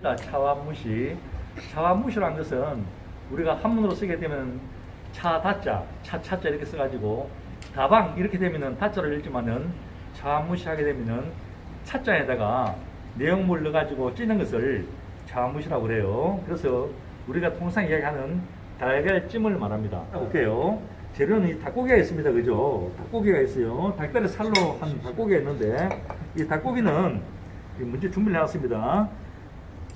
차완무시. 차완무시라는 것은 우리가 한문으로 쓰게 되면 차다자, 차차 이렇게 써가지고 다방 이렇게 되면은 다자로 읽지만은 차완무시하게 되면은 차자에다가 내용물 넣어가지고 찌는 것을 차완무시라고 그래요. 그래서 우리가 통상 이야기하는 달걀찜을 말합니다. 볼게요. 재료는 이 닭고기가 있습니다. 그죠? 닭고기가 있어요. 닭다리 살로 한 닭고기가 있는데 이 닭고기는 먼저 준비를 해놨습니다.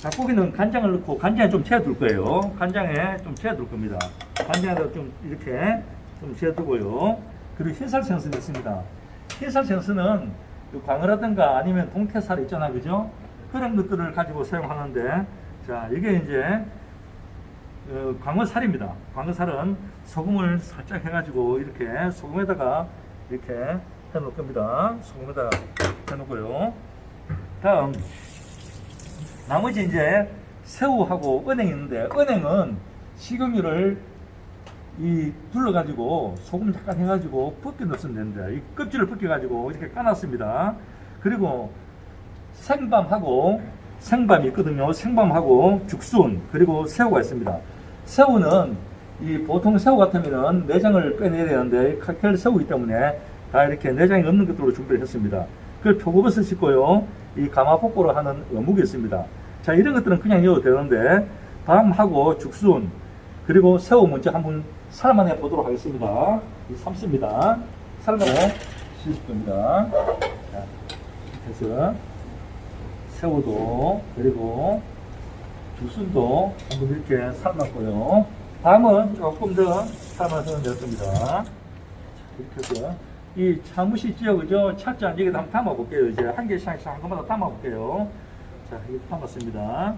닭고기는 간장을 넣고 간장에 좀 채워둘 거예요. 간장에 좀 채워둘 겁니다. 간장에다 좀 이렇게 좀 채워두고요. 그리고 흰살 생선 있습니다. 흰살 생선은 광어라든가 아니면 동태살 있잖아, 그죠? 그런 것들을 가지고 사용하는데, 자, 이게 이제 광어살입니다. 광어살은 소금을 살짝 해가지고 이렇게 소금에다가 이렇게 해놓을 겁니다. 소금에다가 해놓고요. 다음 나머지 이제 새우하고 은행이 있는데 은행은 식용유를 둘러가지고 소금 잠깐 해가지고 벗겨 넣으면 되는데 이 껍질을 벗겨가지고 이렇게 까놨습니다. 그리고 생밤이 있거든요. 생밤하고 죽순 그리고 새우가 있습니다. 새우는 이 보통 새우 같으면은 내장을 빼내야 되는데 칵테일 새우이기 때문에 다 이렇게 내장이 없는 것들로 준비를 했습니다. 그 표고버섯 씻고요. 이 가마복고로 하는 어묵이 있습니다. 자, 이런 것들은 그냥 넣어도 되는데 밤하고 죽순 그리고 새우 먼저 한번 삶아내 보도록 하겠습니다. 삶습니다. 삶아내 씻을 겁니다. 자, 그래서 새우도 그리고 죽순도 한번 이렇게 삶았고요. 밤은 조금 더 삶아서 낼 겁니다. 이렇게 해서 이 차무시 있죠, 그죠? 찻잔 여기다 한번 담아볼게요. 이제 한 개씩 한 것마다 담아볼게요. 자, 이렇게 담았습니다.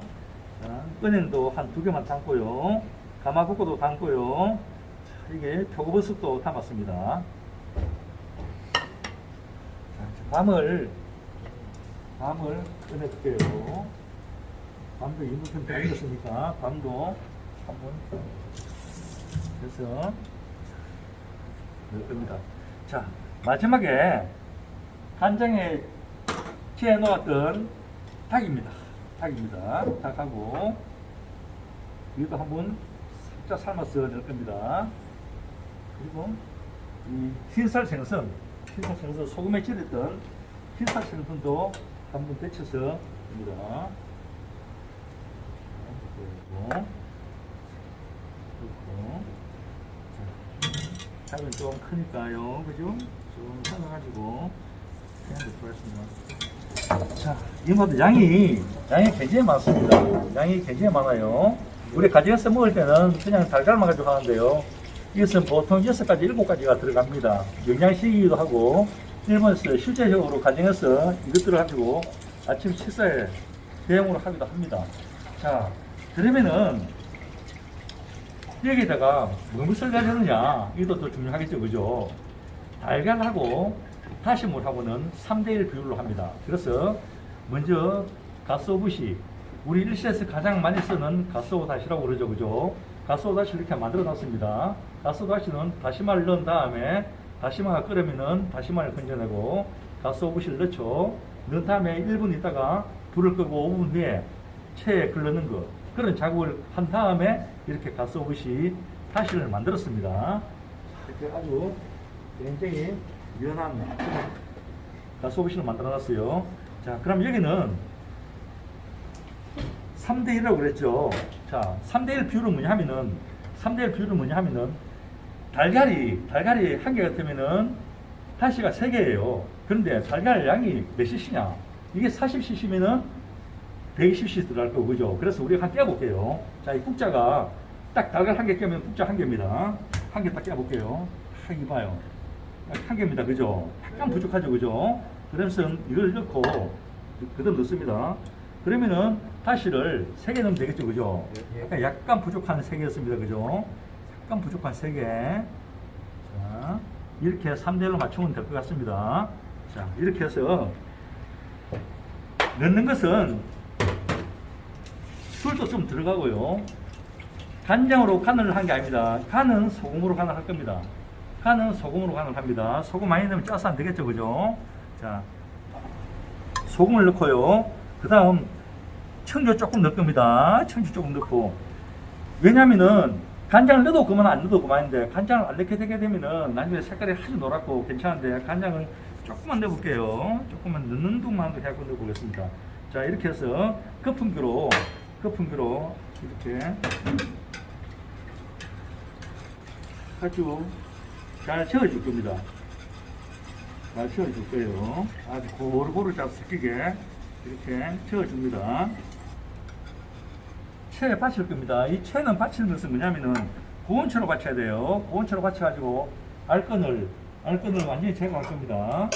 자, 은행도 한 2개만 담고요. 가마복고도 담고요. 자, 이게 표고버섯도 담았습니다. 자, 밤을 꺼내볼게요. 밤도 이만큼 들었으니까 밤도 한번 해서 넣을 겁니다. 자, 마지막에 간장에 채 놓았던 닭입니다. 닭하고 이것도 한번 살짝 삶아서 넣을 겁니다. 그리고 이 흰살 생선 소금에 찌렸던 흰살 생선도 한번 데쳐서 넣습니다. 닭은 좀 크니까요, 그죠? 좀 삶아가지고 그냥 넣도록 자, 이모도 양이 굉장히 많습니다. 양이 굉장히 많아요. 우리 가정에서 먹을 때는 그냥 달걀만 가지고 하는데요. 이것은 보통 6가지, 7가지가 들어갑니다. 영양식이기도 하고, 일본에서 실제적으로 가정에서 이것들을 가지고 아침 식사에 대용으로 하기도 합니다. 자, 그러면은 여기다가 뭘 썰어야 되느냐, 이것도 더 중요하겠죠, 그죠? 달걀하고 다시물하고는 3대1 비율로 합니다. 그래서 먼저 가스오부시, 우리 일시에서 가장 많이 쓰는 가스오다시라고 그러죠, 그죠? 가스오다시를 이렇게 만들어 놨습니다. 가스오다시는 다시마를 넣은 다음에 다시마가 끓으면은 다시마를 건져내고 가스오부시를 넣죠. 넣은 다음에 1분 있다가 불을 끄고 5분 후에 체에 걸르는 것, 그런 작업을 한 다음에 이렇게 가스오부시 다시를 만들었습니다. 이렇게 아주 굉장히 연한 가스오부시를 만들어 놨어요. 자, 그럼 여기는 3대1이라고 그랬죠. 자, 3대1 비율은 뭐냐 하면은 달걀이 한 개 같으면은 다시가 3개예요. 그런데 달걀 양이 몇 cc냐? 이게 40cc면은 120cc 들어갈 거고, 그죠? 그래서 우리가 한 깨볼게요. 자, 이 국자가 딱 달걀 한 개 깨면 국자 한 개입니다. 한 개 딱 깨볼게요. 딱 이봐요. 한 개입니다. 그죠? 약간 부족하죠, 그죠? 그래서 이걸 넣고 그대로 넣습니다. 그러면은 다시를 3개 넣으면 되겠죠, 그죠? 약간 부족한 3개였습니다, 그죠? 약간 부족한 3개. 자, 이렇게 3대1로 맞추면 될 것 같습니다. 자, 이렇게 해서 넣는 것은 술도 좀 들어가고요. 간장으로 간을 한 게 아닙니다. 간은 소금으로 간을 할 겁니다. 간은 소금으로 간을 합니다. 소금 많이 넣으면 짜서 안 되겠죠, 그죠? 자, 소금을 넣고요. 그 다음 청주 조금 넣을 겁니다. 청주 조금 넣고. 왜냐면은 간장을 넣어도 그만 안 넣어도 그만인데 간장을 안 넣게 되게 되면은 나중에 색깔이 아주 노랗고 괜찮은데 간장을 조금만 넣어볼게요. 조금만 넣는 동만 해갖고 넣어보겠습니다. 자, 이렇게 해서 거품기로 이렇게 아주 잘 저어줄 겁니다. 잘 저어줄 거예요. 아주 고루고루 잘 섞이게 이렇게 저어줍니다. 채에 받칠 겁니다. 이 채는 받치는 것은 뭐냐면은 고온초로 받쳐야 돼요. 고온초로 받쳐가지고 알건을 완전히 제거할 겁니다.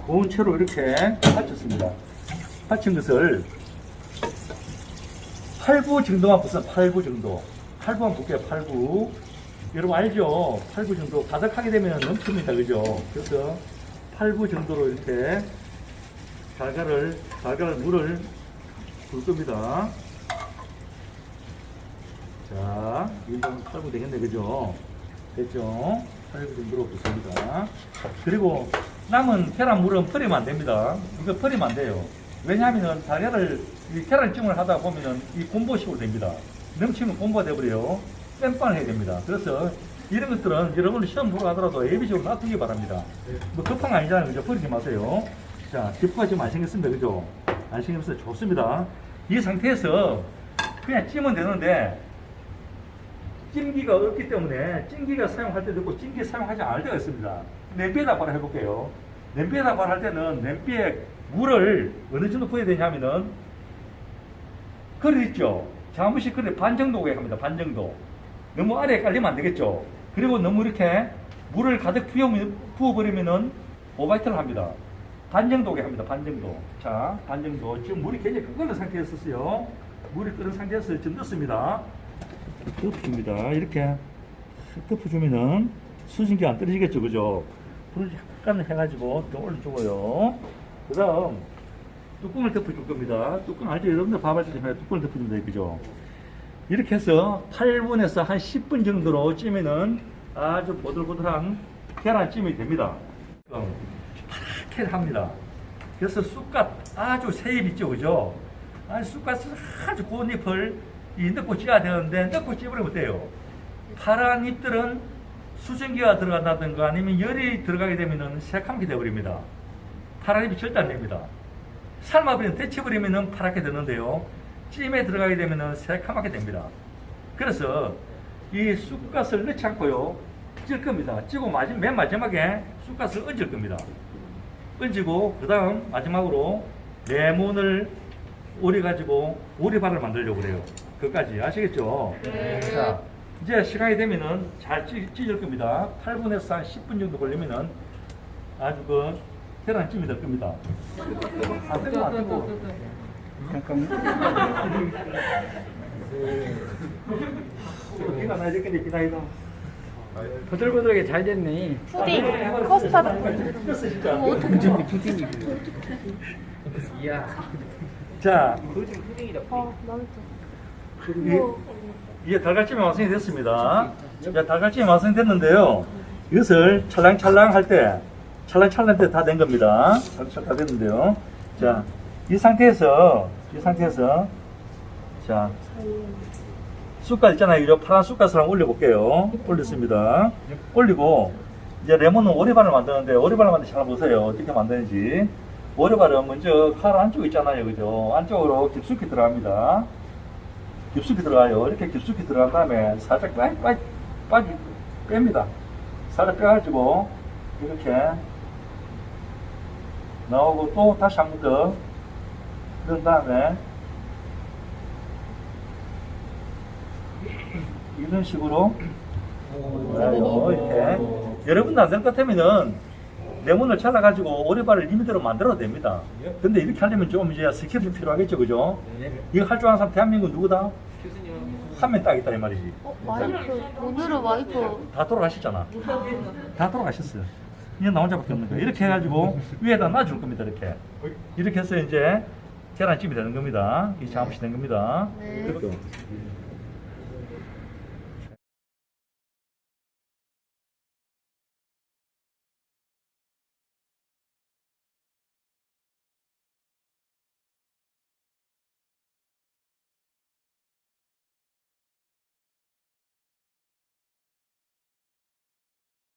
고온초로 이렇게 받쳤습니다. 받친 것을 8부 정도만 부서 8부 정도. 8부만 볼게요. 8부. 여러분 알죠? 8부 정도 가득하게 되면 넘칩니다. 그죠? 그래서 8부 정도로 이렇게 달걀을 물을 붓을 겁니다. 자, 이건 8부 되겠네. 그죠? 됐죠? 8부 정도로 붓습니다. 그리고 남은 계란물은 버리면 안 됩니다. 이거 버리면 안 돼요. 왜냐하면 이 계란찜을 하다 보면은 이 곰보식으로 됩니다. 넘치면 곰보가 되어버려요. 땜빵을 해야 됩니다. 그래서 이런 것들은 여러분 시험 보러 가더라도 예비적으로 놔두기 바랍니다. 뭐 급한 거 아니잖아요. 그죠? 버리지 마세요. 자, 기포가 지금 안 생겼습니다. 그죠? 안 생겼어요. 좋습니다. 이 상태에서 그냥 찌면 되는데 찜기가 없기 때문에 찜기가 사용할 때도 있고 찜기 사용하지 않을 때가 있습니다. 냄비에다 바로 해볼게요. 냄비에다 바로 할 때는 냄비에 물을 어느 정도 부어야 되냐면은 그릇 있죠. 자무식 그릇 반 정도 오게 합니다. 반 정도. 너무 아래에 깔리면 안 되겠죠. 그리고 너무 이렇게 물을 가득 부어버리면은 오바이트를 합니다. 반 정도 오게 합니다. 반 정도. 자, 반 정도. 지금 물이 굉장히 끓는 상태에서 썼어요. 물이 끓는 상태에서 지금 넣습니다. 덮어줍니다. 이렇게 덮어주면은 수증기가 안 떨어지겠죠. 그죠? 불을 약간 해가지고 좀 올려주고요. 그 다음 뚜껑을 덮어줄 겁니다. 뚜껑 알죠? 여러분들 밥할 때 뚜껑을 덮어주면 돼요. 그죠? 이렇게 해서 8분에서 한 10분 정도로 찌면은 아주 보들보들한 계란찜이 됩니다. 파랗게 합니다. 그래서 쑥갓 아주 새잎 있죠. 그죠? 쑥갓을 아주 고운 잎을 넣고 찌야 되는데 넣고 찌버리면 어때요? 파란 잎들은 수증기가 들어간다든가 아니면 열이 들어가게 되면은 새카맣게 되어버립니다. 파란 잎이 절대 안 됩니다. 삶아버리면 데쳐버리면은 파랗게 되는데요. 찜에 들어가게 되면은 새카맣게 됩니다. 그래서 이 쑥갓을 넣지 않고요. 찔 겁니다. 찌고 맨 마지막에 쑥갓을 얹을 겁니다. 얹고 그 다음 마지막으로 레몬을 오려가지고 오리발을 만들려고 그래요. 그것까지 아시겠죠? 네. 자, 이제 시간이 되면은 잘 찢을 겁니다. 8분에서 한 10분 정도 걸리면은 아주 그 계란찜이 될 겁니다. 안 되고 안 되고. 잠깐만. 비가 나겠는데 비나이다. 거들거들하게 잘 됐네. 푸딩, 커스터드. 찢었어 진짜. 푸딩이. 이야. 자, 마음에 이게 달걀찜이 완성이 됐습니다. 자, 달걀찜이 완성이 됐는데요. 이것을 찰랑찰랑 할 때 다 된 겁니다. 찰랑찰랑 다 됐는데요. 자, 이 상태에서 자, 쑥갓 있잖아요. 이 파란 쑥갓을 한번 올려볼게요. 올렸습니다. 올리고 이제 레몬은 오리발을 만드는데 오리발을 만드는 잘 보세요. 어떻게 만드는지. 오리발은 먼저 칼 안쪽 있잖아요. 그죠? 안쪽으로 깊숙이 들어갑니다. 깊숙이 들어가요. 이렇게 깊숙이 들어간 다음에 살짝 뺍니다. 살짝 빼가지고 이렇게 나오고 또 다시 한 번 더 그런 다음에 이런 식으로 이렇게 여러분도 안 될 것 같으면은 레몬을 잘라가지고 오리발을 임의대로 만들어도 됩니다. 근데 이렇게 하려면 좀 이제 스킬이 좀 필요하겠죠, 그죠? 이거 할 줄 아는 사람 대한민국 누구다? 한 명 딱 있다 이 말이지. 와이프, 오늘은 와이프. 다 돌아가셨잖아. 다 돌아가셨어요. 이제 나 혼자밖에 없는 거야. 이렇게 해가지고 위에다 놔줄 겁니다. 이렇게 해서 이제 계란찜이 되는 겁니다. 이 자무시 된 겁니다. 네. 그리고